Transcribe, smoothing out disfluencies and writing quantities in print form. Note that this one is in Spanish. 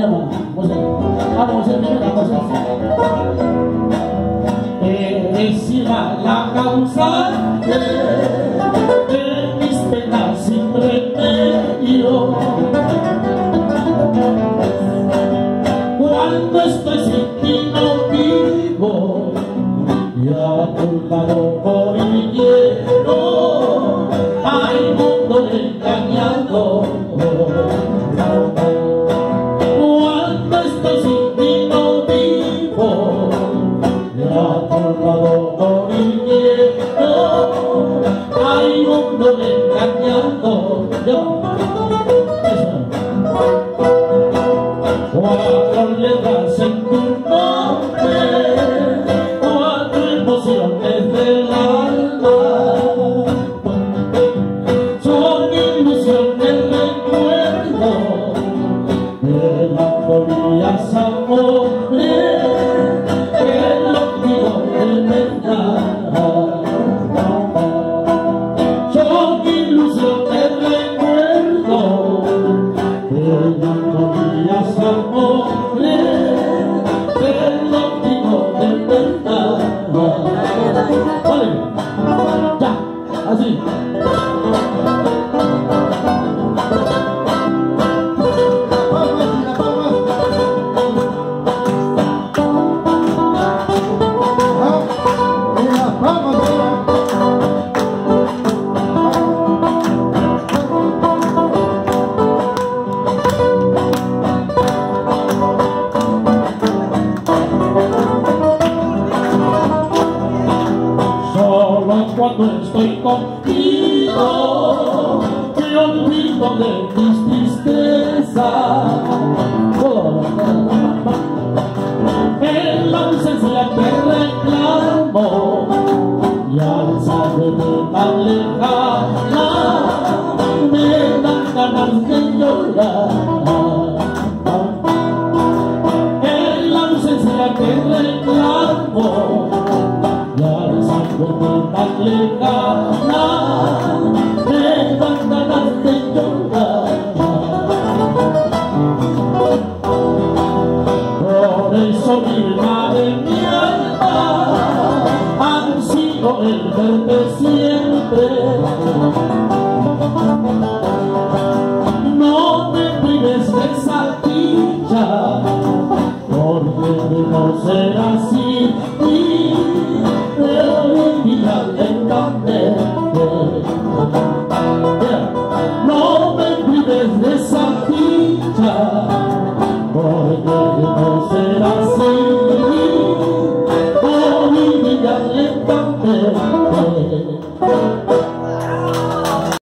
vaya, vamos a hacer una cosa. Encima la causa de mis penas sin remedio. Cuando estoy sin ti no vivo, y a tu lado hoy quiero, hay mundo engañado. Cuando estoy sin ti no vivo, y a tu lado hoy quiero, hay mundo engañado. Cuatro letras en tu nombre, cuatro emociones del alma, son ilusiones, recuerdo de melancolías, amores, que lo digo de verdad. Son ilusiones, recuerdo de melancolías, amores, que lo digo de verdad. Vale, ya, así. Cuando estoy contigo, me olvido de mis tristezas. En la ausencia que reclamo, y al saberme tan lejana, me dan ganas de llorar. En la ausencia que reclamo, y al saberme tan lejana, me dan ganas de llorar. Por eso mi madre, mi alma, ansío el verte siempre. No me prives de esa dicha, porque de no ser así, lentamente. No me prives de esa